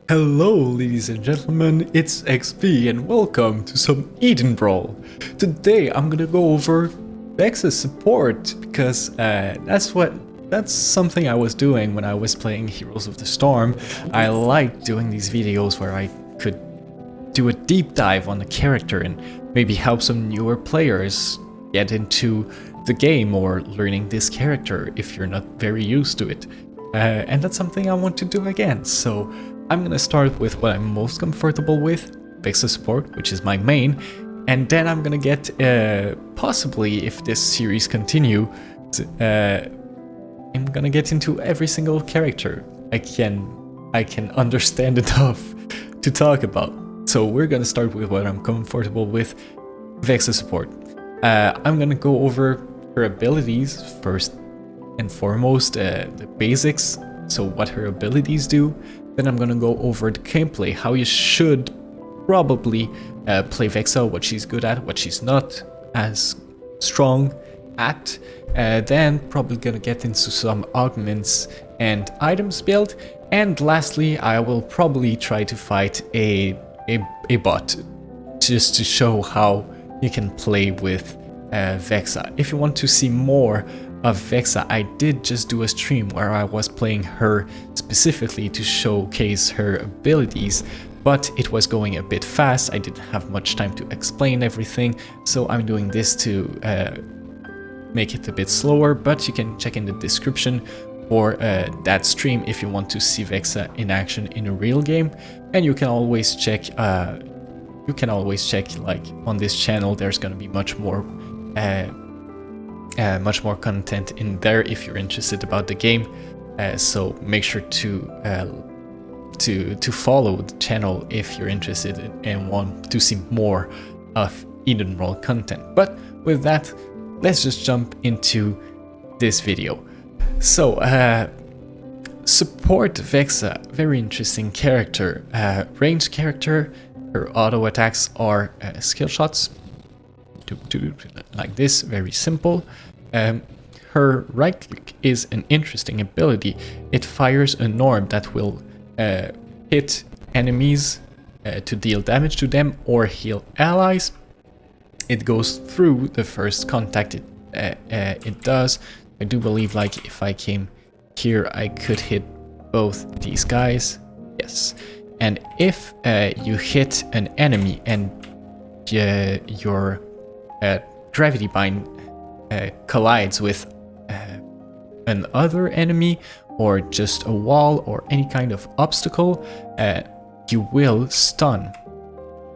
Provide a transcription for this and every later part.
Hello ladies and gentlemen, it's XP and welcome to some Edenbrawl. Today I'm gonna go over Vexa support because that's something I was doing when I was playing Heroes of the Storm. I liked doing these videos where I could do a deep dive on the character and maybe help some newer players get into the game or learning this character if you're not very used to it. And that's something I want to do again, so I'm gonna start with what I'm most comfortable with, Vexa support, which is my main, and then I'm gonna get, possibly if this series continue, I'm gonna get into every single character I can understand enough to talk about. So we're gonna start with what I'm comfortable with, Vexa support. I'm gonna go over her abilities first and foremost, the basics, so what her abilities do. Then I'm gonna go over the gameplay, how you should probably play Vexa, what she's good at, what she's not as strong at. Then probably gonna get into some augments and items build. And lastly, I will probably try to fight a bot, just to show how you can play with Vexa. If you want to see more of Vexa, I did just do a stream where I was playing her specifically to showcase her abilities, but it was going a bit fast. I didn't have much time to explain everything, so I'm doing this to make it a bit slower, but you can check in the description for that stream if you want to see Vexa in action in a real game. And you can always check like on this channel, there's gonna be much more content in there if you're interested about the game, so make sure to follow the channel if you're interested and want to see more of Edenbrawl content. But with that, let's just jump into this video. So support Vexa, very interesting character, ranged character. Her auto attacks are skill shots, like this, very simple. Her right click is an interesting ability. It fires an orb that will hit enemies to deal damage to them or heal allies. It goes through the first contact it does. I do believe like if I came here I could hit both these guys, yes. And if you hit an enemy and your gravity bind collides with another enemy or just a wall or any kind of obstacle, you will stun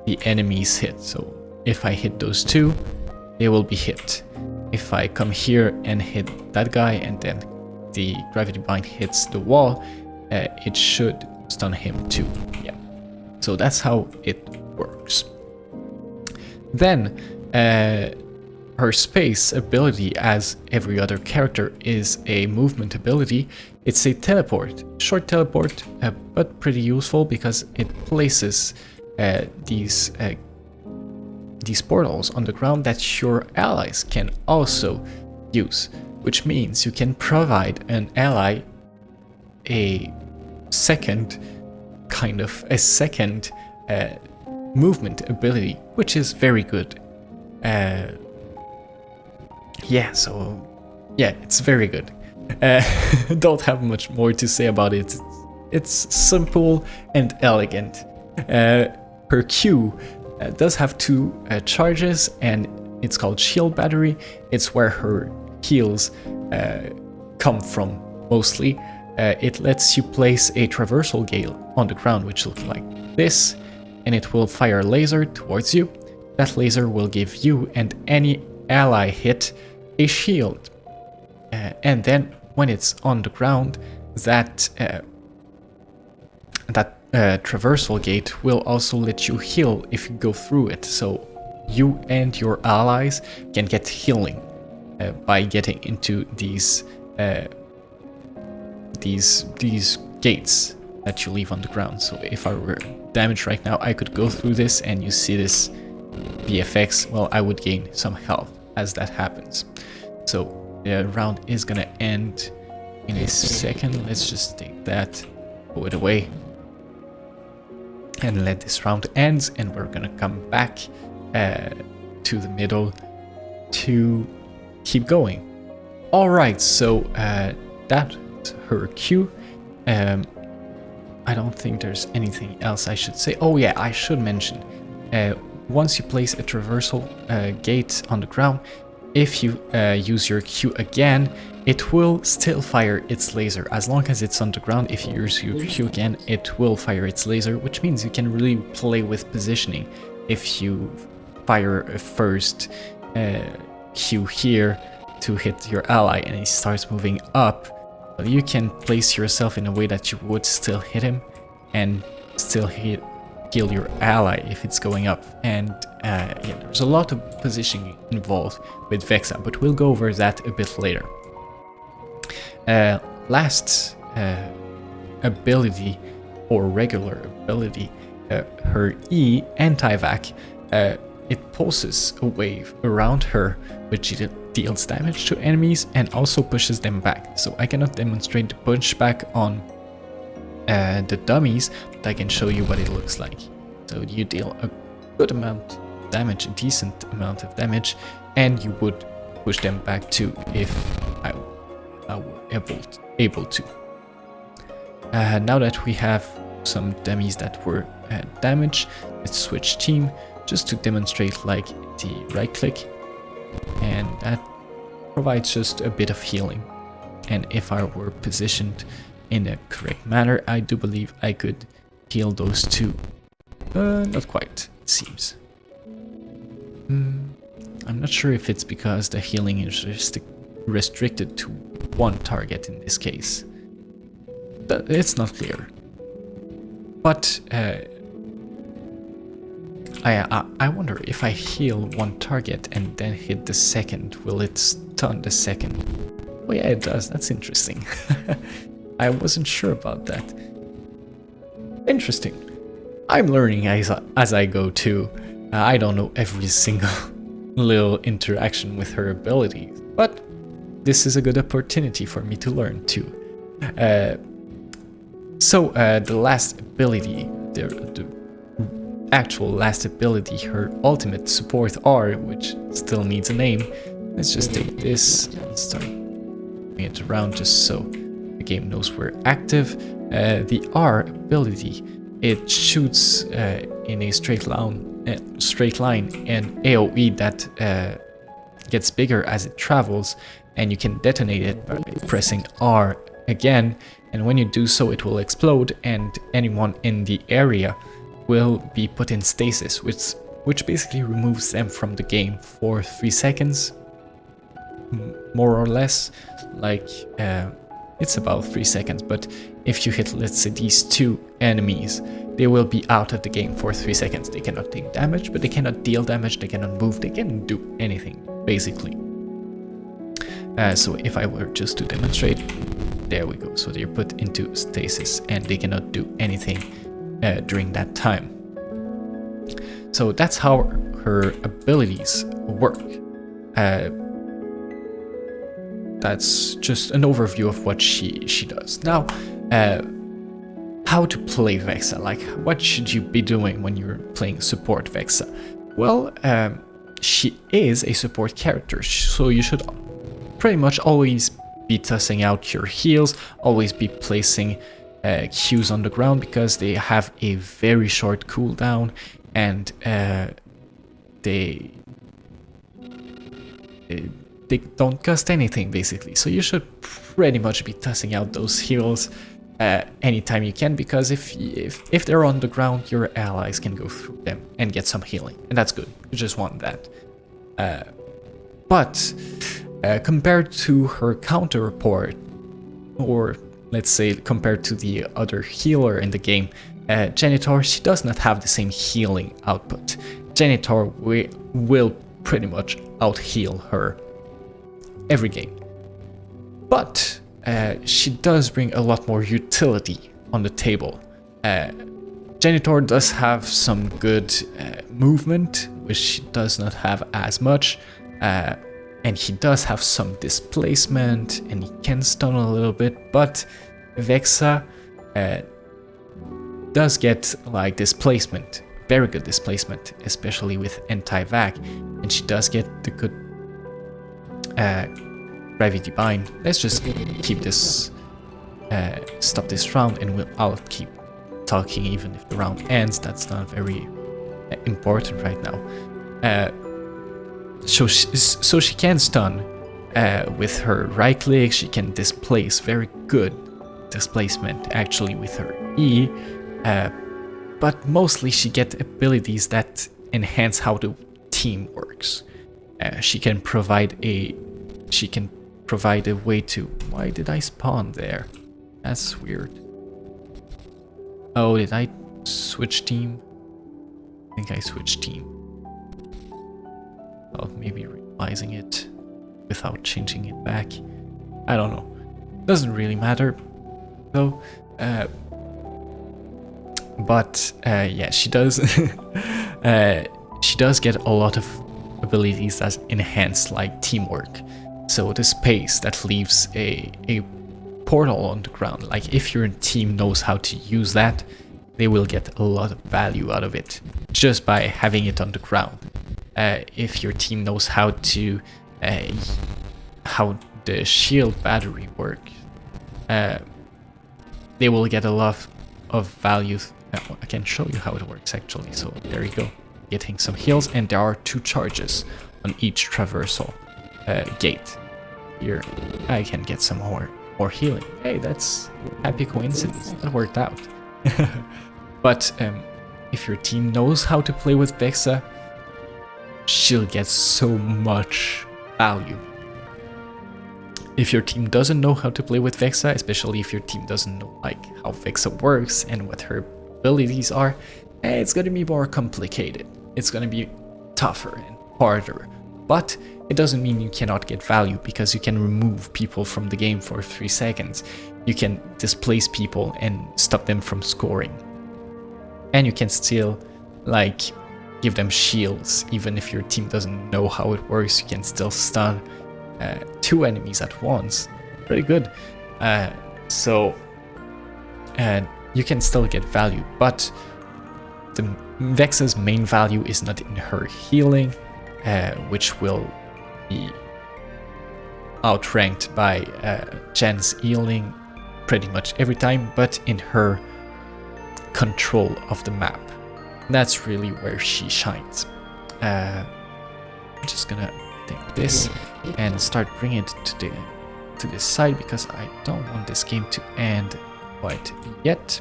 the enemy's hit. So if I hit those two, they will be hit. If I come here and hit that guy and then the gravity bind hits the wall, it should stun him too. Yeah, so that's how it works. Then her space ability, as every other character, is a movement ability. It's a teleport, short teleport, but pretty useful because it places these portals on the ground that your allies can also use, which means you can provide an ally a second movement ability, which is very good. Yeah, so yeah, it's very good. Don't have much more to say about it. It's simple and elegant. Her Q does have two charges, and it's called shield battery. It's where her heals come from mostly. It lets you place a traversal gale on the ground, which looks like this, and it will fire a laser towards you. That laser will give you and any ally hit a shield, and then when it's on the ground, that traversal gate will also let you heal if you go through it. So you and your allies can get healing by getting into these gates that you leave on the ground. So if I were damaged right now, I could go through this, and you see this VFX. Well, I would gain some health as that happens. So the round is gonna end in a second. Let's just take that, throw it away. and let this round end, and we're gonna come back to the middle to keep going. Alright, so that's her Q. I don't think there's anything else I should say. Oh yeah, I should mention, once you place a traversal gate on the ground, if you use your Q again, it will still fire its laser. As long as it's on the ground, if you use your Q again, it will fire its laser, which means you can really play with positioning. If you fire a first Q here to hit your ally and he starts moving up, you can place yourself in a way that you would still hit him and still heal your ally if it's going up. And yeah, there's a lot of positioning involved with Vexa, but we'll go over that a bit later. Last ability, or regular ability, her E, Anti-Vac, it pulses a wave around her, which deals damage to enemies and also pushes them back. So I cannot demonstrate the pushback on the dummies, but I can show you what it looks like. So you deal a good amount of damage, a decent amount of damage, and you would push them back too if I were able to. Now that we have some dummies that were damaged, let's switch team just to demonstrate like the right click, and that provides just a bit of healing. And if I were positioned in a correct manner, I do believe I could heal those two. Not quite, it seems. I'm not sure if it's because the healing is restricted to one target in this case. It's not clear. But I wonder if I heal one target and then hit the second, will it stun the second? Oh yeah, it does. That's interesting. I wasn't sure about that. Interesting. I'm learning as I go too. I don't know every single little interaction with her abilities, but this is a good opportunity for me to learn too. So the last ability, the actual last ability, her ultimate Support R, which still needs a name. Let's just take this and start moving it around just so the game knows we're active. The R ability, it shoots in a straight line and AoE that gets bigger as it travels, and you can detonate it by pressing R again, and when you do so it will explode and anyone in the area will be put in stasis, which basically removes them from the game for 3 seconds, more or less. Like it's about 3 seconds, but if you hit, let's say, these two enemies, they will be out of the game for 3 seconds. They cannot take damage, but they cannot deal damage, they cannot move, they cannot do anything, basically. So if I were just to demonstrate, there we go. So they're put into stasis and they cannot do anything during that time. So that's how her abilities work. That's just an overview of what she does. Now, how to play Vexa? Like, what should you be doing when you're playing Support Vexa? Well, she is a support character, so you should pretty much always be tossing out your heals, always be placing Qs on the ground, because they have a very short cooldown and they don't cost anything, basically. So you should pretty much be tossing out those heals anytime you can, because if they're on the ground, your allies can go through them and get some healing, and that's good. You just want that. But compared to her counterpart, or let's say compared to the other healer in the game, Genitor, she does not have the same healing output. Genitor will pretty much out-heal her every game. But she does bring a lot more utility on the table. Genitor does have some good movement, which she does not have as much. And he does have some displacement, and he can stun a little bit, but Vexa does get like displacement, very good displacement, especially with anti-vac, and she does get the good gravity bind. Let's just keep this, stop this round, and I'll keep talking even if the round ends. That's not very important right now. So she can stun with her right click. She can displace, very good displacement actually with her E, but mostly she gets abilities that enhance how the team works. She can provide a way to. Why did I spawn there? That's weird. Oh, did I switch team? I think I switched team. Well, maybe realizing it without changing it back. I don't know. Doesn't really matter though. But yeah, she does. She does get a lot of abilities that enhance like teamwork. So the space that leaves a portal on the ground. Like if your team knows how to use that, they will get a lot of value out of it just by having it on the ground. If your team knows how to how the shield battery works, they will get a lot of value. I can show you how it works actually. So there you go, getting some heals, and there are 2 charges on each traversal gate. Here I can get some more healing. Hey, that's happy coincidence. That worked out. But if your team knows how to play with Vexa, she'll get so much value. If your team doesn't know how to play with Vexa, especially if your team doesn't know like how Vexa works and what her abilities are, it's gonna be more complicated. It's gonna be tougher and harder. But it doesn't mean you cannot get value, because you can remove people from the game for 3 seconds. You can displace people and stop them from scoring. And you can still like give them shields. Even if your team doesn't know how it works, you can still stun 2 enemies at once. Pretty good. So you can still get value, but the Vexa's main value is not in her healing, which will be outranked by Jen's healing pretty much every time, but in her control of the map. That's really where she shines. I'm just gonna take this and start bringing it to this side, because I don't want this game to end quite yet.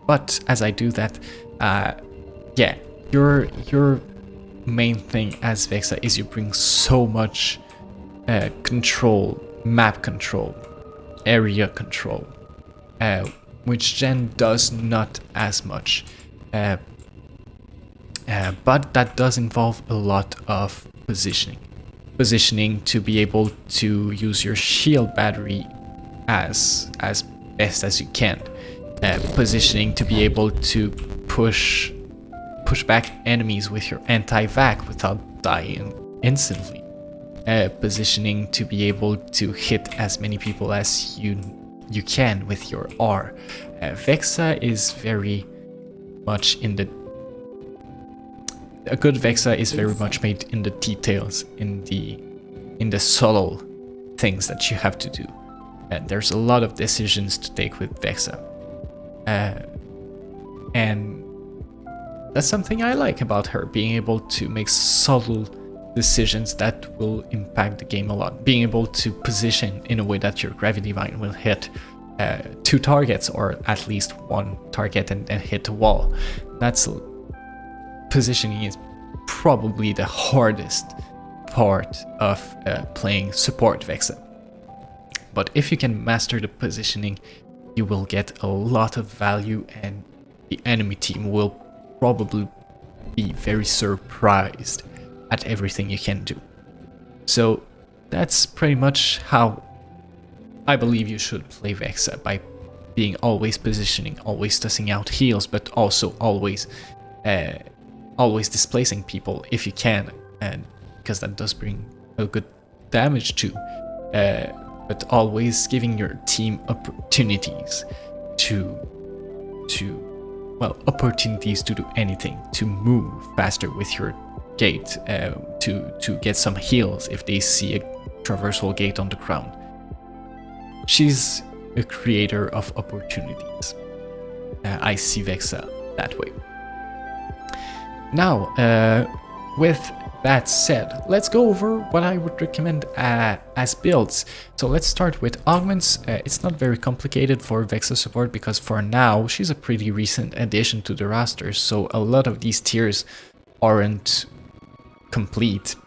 But as I do that, yeah, your main thing as Vexa is you bring so much control, map control, area control, which Jen does not as much. But that does involve a lot of positioning. Positioning to be able to use your shield battery as best as you can. Positioning to be able to push back enemies with your anti-vac without dying instantly. Positioning to be able to hit as many people as you can with your R. Vexa is very much in the... A good Vexa is very much made in the details, in the subtle things that you have to do. And there's a lot of decisions to take with Vexa. And that's something I like about her, being able to make subtle decisions that will impact the game a lot. Being able to position in a way that your gravity mine will hit 2 targets, or at least 1 target and hit the wall. Positioning is probably the hardest part of playing Support Vexa. But if you can master the positioning, you will get a lot of value, and the enemy team will probably be very surprised at everything you can do. So that's pretty much how I believe you should play Vexa, by being always positioning, always tossing out heals, but also always displacing people if you can, and because that does bring a good damage too. But always giving your team opportunities well, opportunities to do anything, to move faster with your gate, to get some heals if they see a traversal gate on the ground. She's a creator of opportunities. I see Vexa that way. Now, with that said, let's go over what I would recommend as builds. So let's start with Augments. It's not very complicated for Vexa support because for now she's a pretty recent addition to the roster, so a lot of these tiers aren't complete.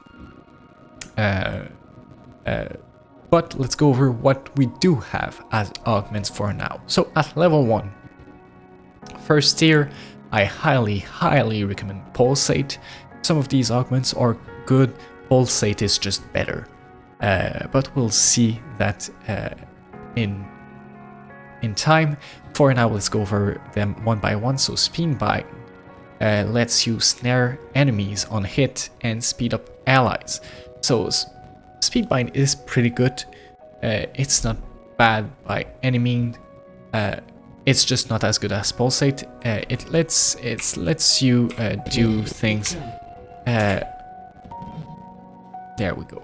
But let's go over what we do have as Augments for now. So at level 1, first tier, I highly recommend Pulsate. Some of these augments are good, Pulsate is just better. But we'll see that in time. For now, let's go over them one by one. So Speedbind lets you snare enemies on hit and speed up allies. So Speedbind is pretty good. It's not bad by any means. It's just not as good as Pulsate. It lets you do things. There we go.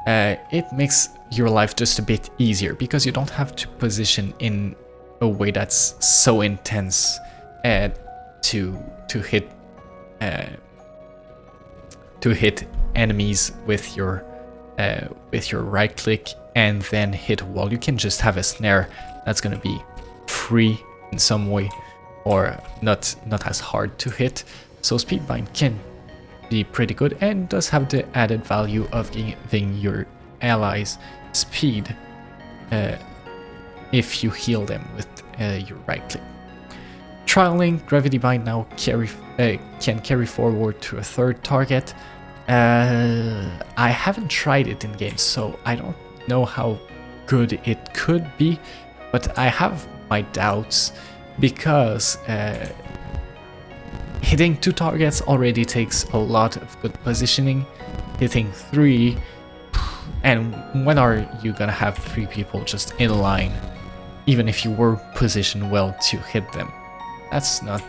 It makes your life just a bit easier because you don't have to position in a way that's so intense to hit enemies with your right click and then hit a wall. You can just have a snare that's gonna be free in some way or not as hard to hit. So Speedbind can be pretty good and does have the added value of giving your allies speed if you heal them with your right click. Trialing Gravity Bind now can carry forward to a third target. I haven't tried it in game, so I don't know how good it could be, but I have my doubts because hitting 2 targets already takes a lot of good positioning. Hitting 3, and when are you gonna have 3 people just in line, even if you were positioned well to hit them? That's not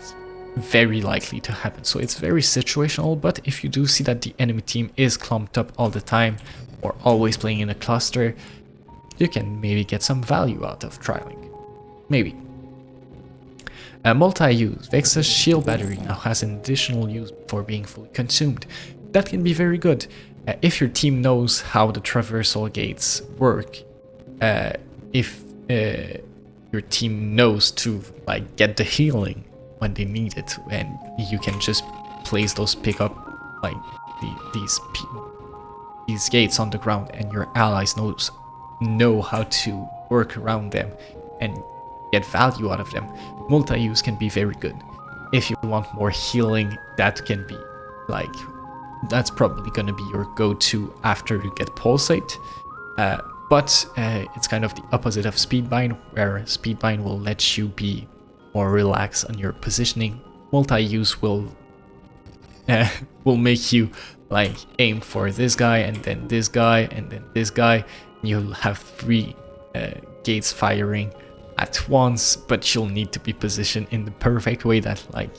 very likely to happen. So it's very situational, but if you do see that the enemy team is clumped up all the time or always playing in a cluster, you can maybe get some value out of trialing. Maybe. Multi-use. Vexa's shield battery now has an additional use before being fully consumed. That can be very good. If your team knows how the traversal gates work, if your team knows to like get the healing when they need it, and you can just place those pickup like these gates on the ground, and your allies know how to work around them and get value out of them. Multi-use can be very good. If you want more healing, that can be like, that's probably going to be your go-to after you get Pulsate. But it's kind of the opposite of Speedbind, where Speedbind will let you be more relaxed on your positioning. Multi-use will make you like aim for this guy and then this guy and then this guy. You'll have 3 gates firing at once, but you'll need to be positioned in the perfect way that like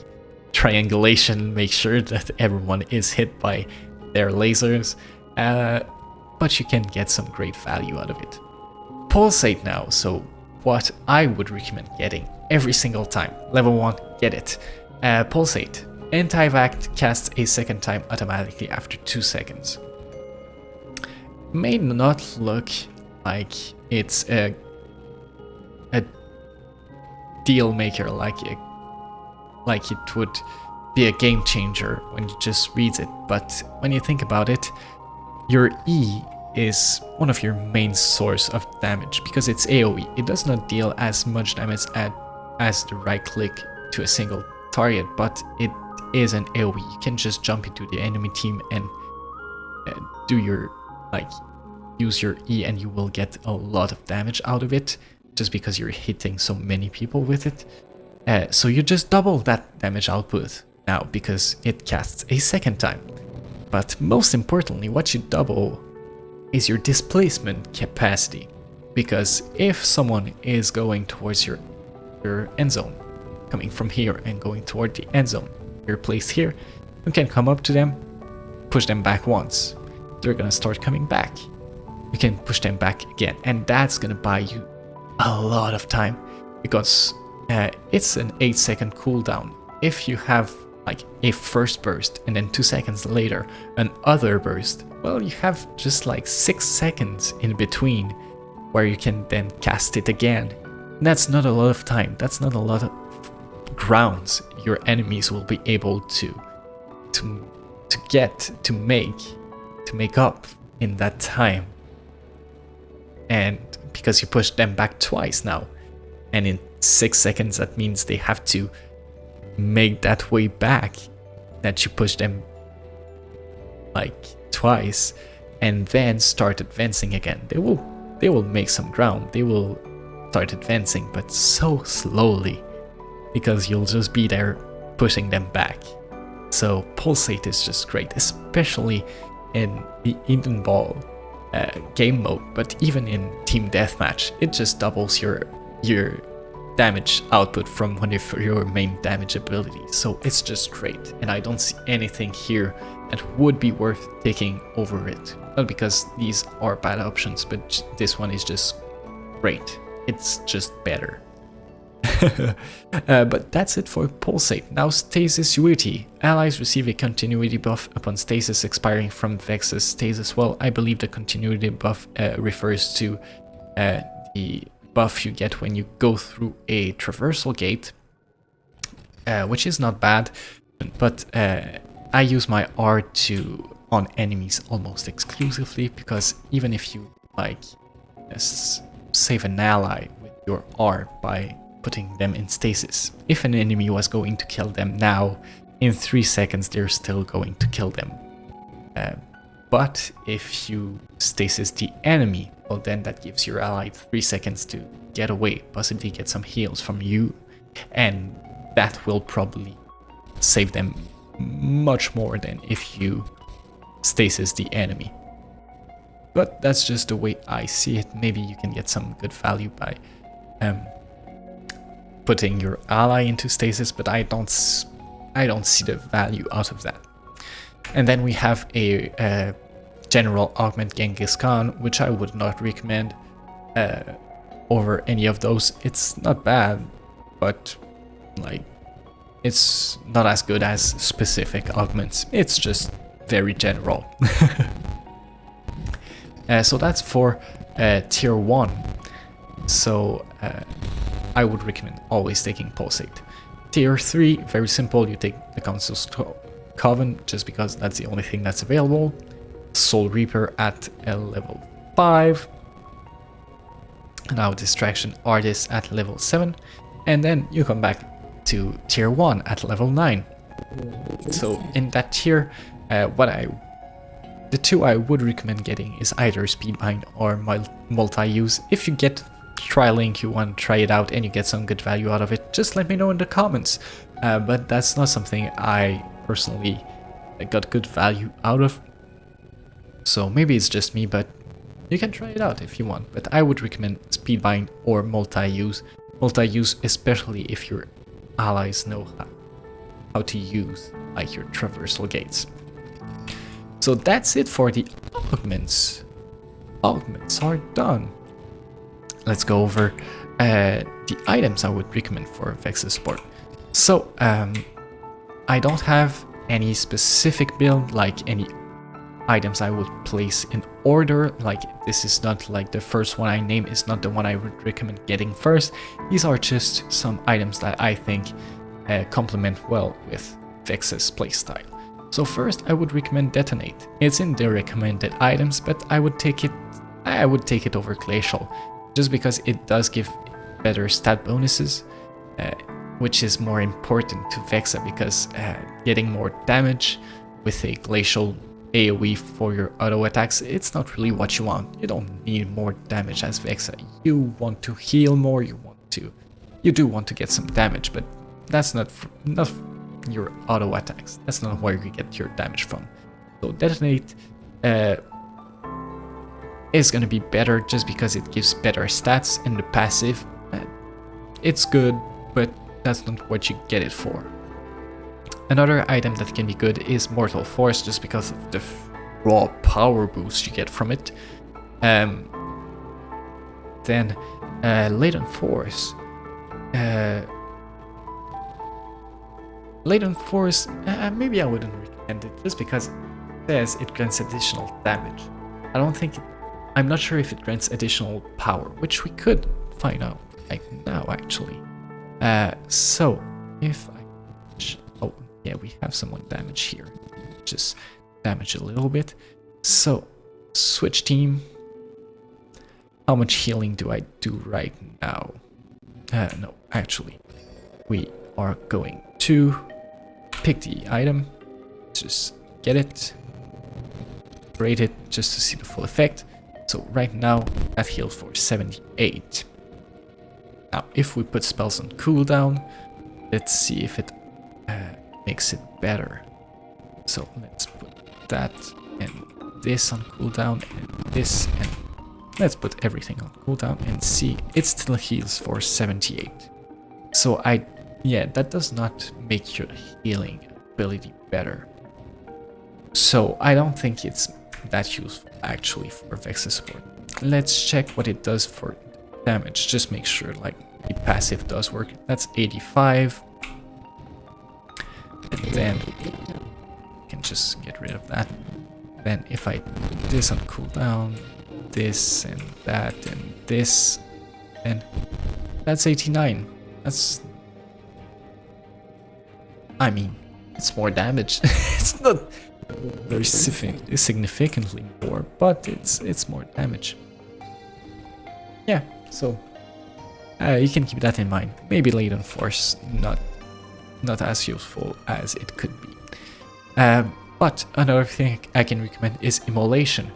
triangulation makes sure that everyone is hit by their lasers, but you can get some great value out of it. Pulsate now, so what I would recommend getting every single time. Level 1, get it. Pulsate. Anti-vac casts a second time automatically after 2 seconds. May not look like it's a deal maker, like it would be a game changer when you just read it, but when you think about it, your E is one of your main source of damage because it's AoE. It does not deal as much damage as the right click to a single target, but it is an AoE. You can just jump into the enemy team and do your use your E, and you will get a lot of damage out of it just because you're hitting so many people with it. So you just double that damage output now because it casts a second time. But most importantly, what you double is your displacement capacity, because if someone is going towards your your end zone, coming from here and going toward the end zone. You're placed here. You can come up to them, push them back once. They're gonna start coming back. You can push them back again, and that's gonna buy you a lot of time because it's an 8-second cooldown. If you have like a first burst and then 2 seconds later another burst, well, you have just like 6 seconds in between where you can then cast it again. And that's not a lot of time. That's not a lot of grounds your enemies will be able to make up in that time. And because you push them back twice now, and in 6 seconds, that means they have to make that way back that you push them like twice and then start advancing again. They will make some ground. They will start advancing, but so slowly because you'll just be there pushing them back. So Pulsate is just great, especially in the Edenbrawl game mode, but even in Team Deathmatch, it just doubles your damage output from one of your main damage abilities. So it's just great, and I don't see anything here that would be worth taking over it. Not because these are bad options, but this one is just great. It's just better. But that's it for Pulsate. Now Stasis Utility. Allies receive a continuity buff upon stasis expiring from Vexa's stasis. Well, I believe the continuity buff refers to the buff you get when you go through a traversal gate, which is not bad, but I use my R on enemies almost exclusively, because even if you like save an ally with your R by putting them in stasis, if an enemy was going to kill them now, in 3 seconds they're still going to kill them. But if you stasis the enemy, well, then that gives your ally 3 seconds to get away, possibly get some heals from you, and that will probably save them much more than if you stasis the enemy. But that's just the way I see it. Maybe you can get some good value by putting your ally into stasis, but I don't see the value out of that. And then we have a general augment Genghis Khan, which I would not recommend over any of those. It's not bad, but like it's not as good as specific augments. It's just very general. So that's for tier 1. So I would recommend always taking Pulsate. Tier 3, very simple. You take the Council's Coven just because that's the only thing that's available. Soul Reaper at level 5. Now Distraction Artist at level 7. And then you come back to tier 1 at level 9. So in that tier, the two I would recommend getting is either Speedbind or multi-use. If you get Tri-Link, you want to try it out and you get some good value out of it, just let me know in the comments. But that's not something I personally got good value out of. So maybe it's just me, but you can try it out if you want. But I would recommend Speedbind or multi-use. Multi-use, especially if your allies know how to use like your traversal gates. So that's it for the augments. Augments are done. Let's go over the items I would recommend for Vexa support. So I don't have any specific build, like any items I would place in order. Like this is not like the first one I name is not the one I would recommend getting first. These are just some items that I think complement well with Vexa's playstyle. So first I would recommend Detonate. It's in the recommended items, but I would take it over Glacial, just because it does give better stat bonuses, which is more important to Vexa, because getting more damage with a Glacial AoE for your auto attacks, it's not really what you want. You don't need more damage as Vexa. You want to heal more, you do want to get some damage, but that's not your auto attacks. That's not where you get your damage from. So Detonate is going to be better just because it gives better stats, and the passive it's good, but that's not what you get it for. Another item that can be good is Mortal Force, just because of the raw power boost you get from it. Then Latent Force. Latent Force, maybe I wouldn't recommend it, just because it says it grants additional damage. I'm not sure if it grants additional power, which we could find out right now, actually. So, if I... Oh, yeah, we have some damage here. Just damage a little bit. So, switch team. How much healing do I do right now? No, actually, we are going to pick the item. Just get it. Rate it just to see the full effect. So right now that heals for 78. Now if we put spells on cooldown, let's see if it makes it better. So let's put that and this on cooldown and this, and let's put everything on cooldown and see it still heals for 78. So yeah, that does not make your healing ability better. So I don't think it's that useful actually for Vexa support. Let's check what it does for damage, just make sure like the passive does work. That's 85. And then I can just get rid of that. Then if I put this on cooldown, this and that and this, and that's 89. That's, I mean, it's more damage. It's not very significantly more, but it's more damage. Yeah, so you can keep that in mind. Maybe Latent Force not as useful as it could be. But another thing I can recommend is Immolation,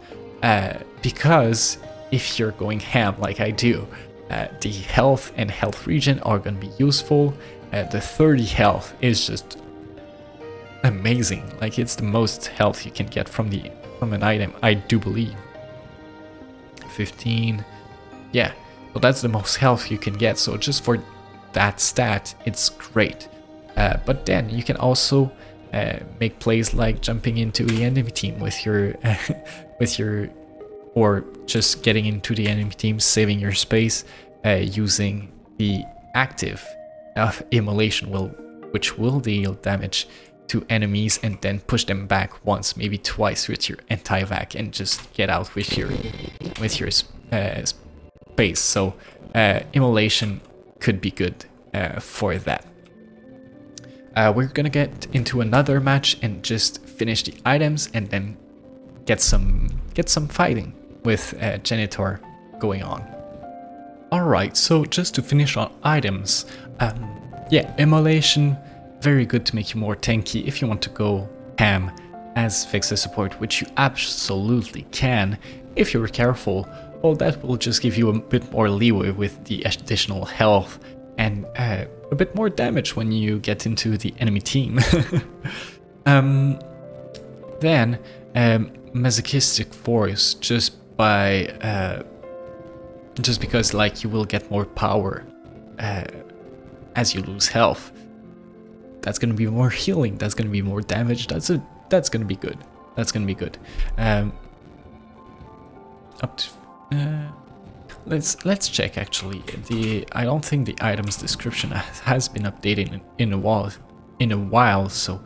because if you're going ham like I do, the health and health regen are going to be useful. The 30 health is just amazing. Like, it's the most health you can get from an item, I do believe. 15, yeah, so that's the most health you can get. So just for that stat, it's great. But then you can also make plays like jumping into the enemy team with your or just getting into the enemy team, saving your space, using the active of Immolation, which will deal damage to enemies and then push them back once, maybe twice with your anti-vac, and just get out with your space. So Immolation could be good for that. We're gonna get into another match and just finish the items and then get some fighting with Genitor going on. Alright, so just to finish on items, yeah, Immolation, very good to make you more tanky if you want to go ham as Vexa support, which you absolutely can if you're careful. Well, that will just give you a bit more leeway with the additional health and a bit more damage when you get into the enemy team. Then Masochistic Force, just because like you will get more power as you lose health. That's gonna be more healing. That's gonna be more damage. That's gonna be good. That's gonna be good. Up to let's check actually. I don't think the item's description has been updated in a while. So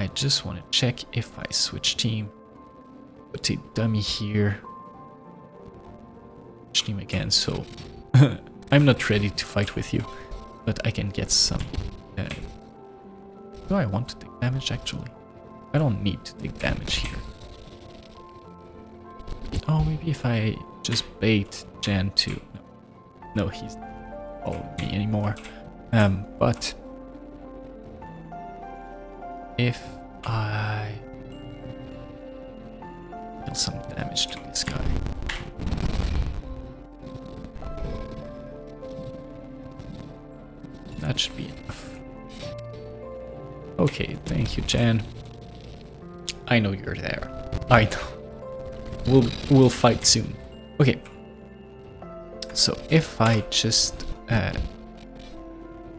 I just want to check if I switch team. Put a dummy here. Switch team again. So I'm not ready to fight with you, but I can get some. Do I want to take damage actually? I don't need to take damage here. Oh, maybe if I just bait Jan to... No, he's not following me anymore. But if I deal some damage to this guy. That should be enough. Okay, thank you, Jan. I know you're there. I know. We'll fight soon. Okay. So if I just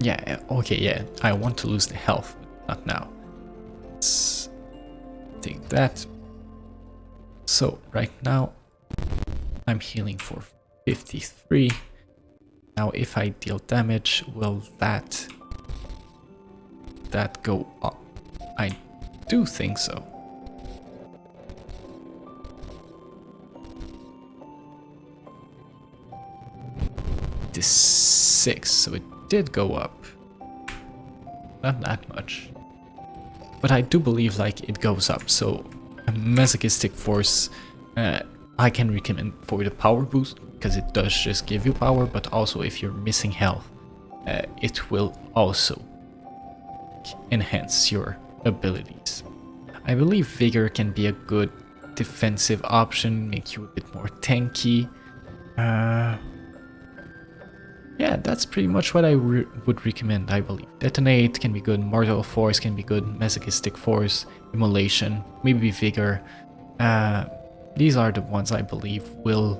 Yeah, okay, yeah. I want to lose the health, but not now. Let's take that. So, right now, I'm healing for 53. Now, if I deal damage, will that go up? I do think so. This 6, so it did go up. Not that much. But I do believe like it goes up, so a masochistic force I can recommend for the power boost, because it does just give you power, but also if you're missing health, it will also enhance your abilities. I believe Vigor can be a good defensive option, make you a bit more tanky. Yeah, that's pretty much what I would recommend, I believe. Detonate can be good, Mortal Force can be good, Masochistic Force, Immolation, maybe Vigor. These are the ones I believe will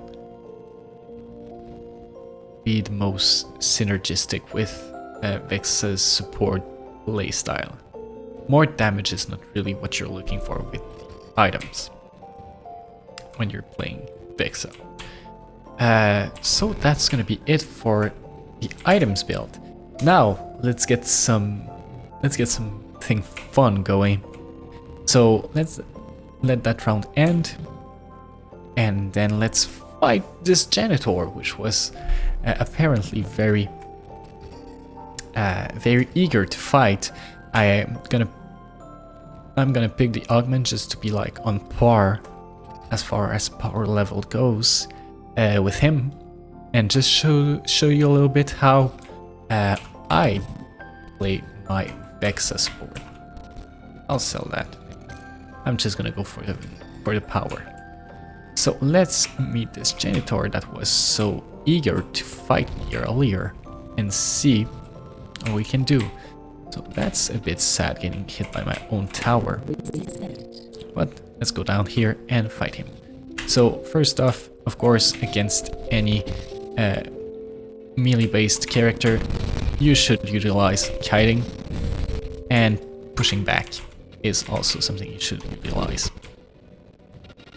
be the most synergistic with Vexa's support playstyle. More damage is not really what you're looking for with items when you're playing Vexa. So that's gonna be it for the items build. Now let's get something fun going. So let's let that round end, and then let's fight this janitor, which was apparently very eager to fight. I'm gonna pick the augment just to be like on par as far as power level goes with him, and just show you a little bit how I play my Vexa support. I'll sell that. I'm just gonna go for the power. So let's meet this janitor that was so eager to fight me earlier and see what we can do. So that's a bit sad, getting hit by my own tower. But let's go down here and fight him. So first off, of course, against any melee-based character, you should utilize kiting, and pushing back is also something you should utilize.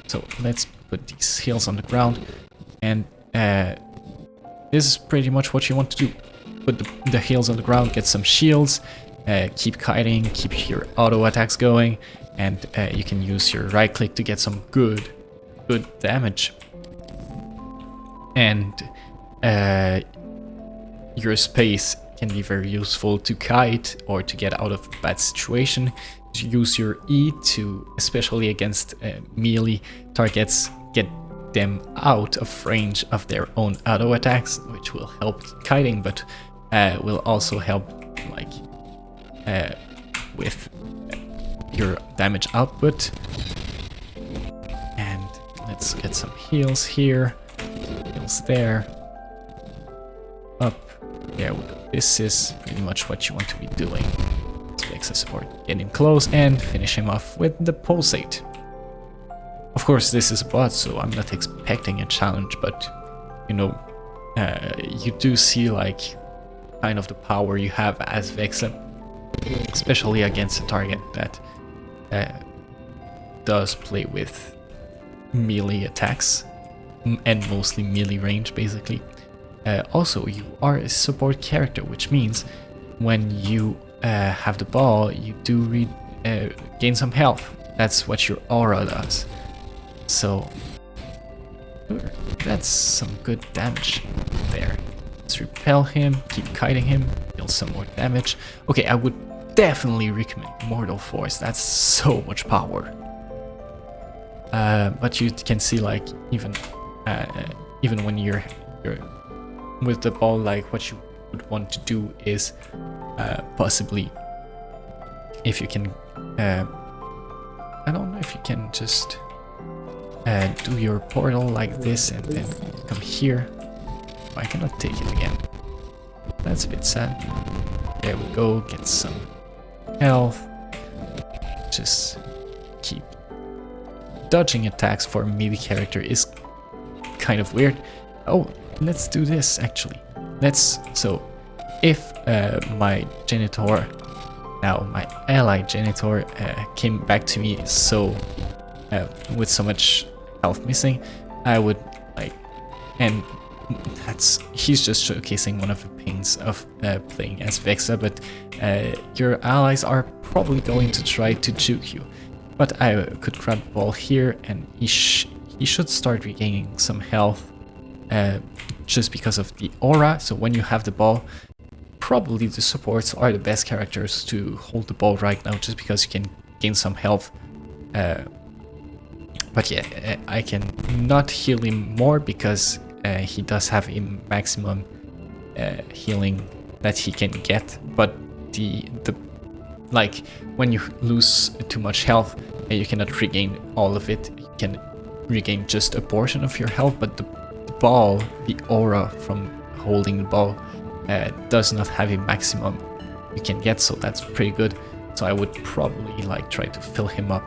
So let's put these heals on the ground, and this is pretty much what you want to do. Put the heals on the ground, get some shields, keep kiting, keep your auto attacks going, and you can use your right click to get some good damage. And your space can be very useful to kite or to get out of a bad situation. To use your E to, especially against melee targets, get them out of range of their own auto attacks, which will help kiting, but will also help like with your damage output. And let's get some heals here, heals there, up. There we go. This is pretty much what you want to be doing. Vexa support. Get him close and finish him off with the pulsate. Of course, this is a bot, so I'm not expecting a challenge, but you know, you do see like kind of the power you have as Vexa, especially against a target that does play with melee attacks and mostly melee range, basically. Also, you are a support character, which means when you have the ball, you do gain some health. That's what your aura does. So that's some good damage there. Let's repel him, keep kiting him, deal some more damage. Okay, I would definitely recommend Mortal Force. That's so much power. But you can see, like, even when you're with the ball, like, what you would want to do is possibly, if you can, I don't know if you can just do your portal like this and then come here. I cannot take it again. That's a bit sad. There we go, get some health. Just keep dodging attacks for a melee character is kind of weird. Oh, let's do this actually. So if my Genitor, now my ally Genitor, came back to me with so much health missing, I would like, and he's just showcasing one of the pains of playing as Vexa, but your allies are probably going to try to juke you. But I could grab the ball here, and he should start regaining some health just because of the aura. So when you have the ball, probably the supports are the best characters to hold the ball right now, just because you can gain some health. But yeah, I can not heal him more because he does have a maximum healing that he can get. But like when you lose too much health, you cannot regain all of it. You can regain just a portion of your health, but the ball, the aura from holding the ball, does not have a maximum you can get, so that's pretty good. So I would probably like try to fill him up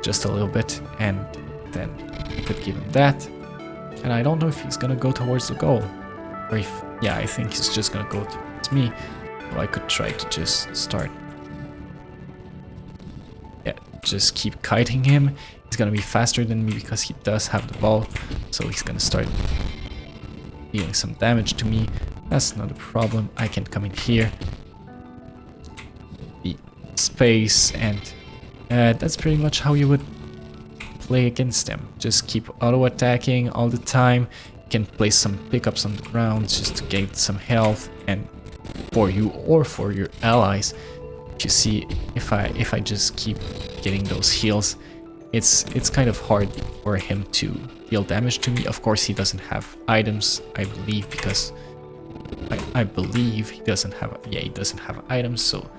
just a little bit, and then I could give him that. And I don't know if he's gonna go towards the goal, or if, yeah, I think he's just gonna go towards me. So I could try to just start, yeah, just keep kiting him. He's gonna be faster than me because he does have the ball, so he's gonna start dealing some damage to me. That's not a problem. I can come in here, the space, and that's pretty much how you would play against them. Just keep auto-attacking all the time. You can place some pickups on the ground just to gain some health, and for you or for your allies. You see, if I just keep getting those heals, it's kind of hard for him to deal damage to me. Of course, he doesn't have items, I believe, because I believe he doesn't have, yeah, he doesn't have items, so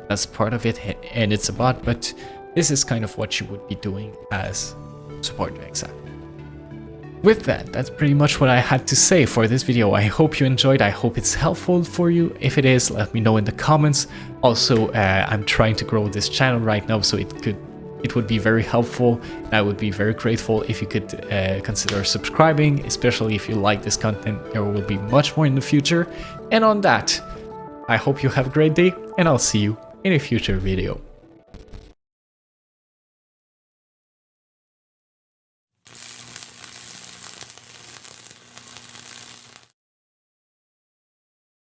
that's part of it, and it's a bot, but this is kind of what you would be doing as Support Vexa. With that, that's pretty much what I had to say for this video. I hope you enjoyed, I hope it's helpful for you. If it is, let me know in the comments. Also, I'm trying to grow this channel right now, so it would be very helpful, and I would be very grateful if you could consider subscribing, especially if you like this content. There will be much more in the future. And on that, I hope you have a great day, and I'll see you in a future video.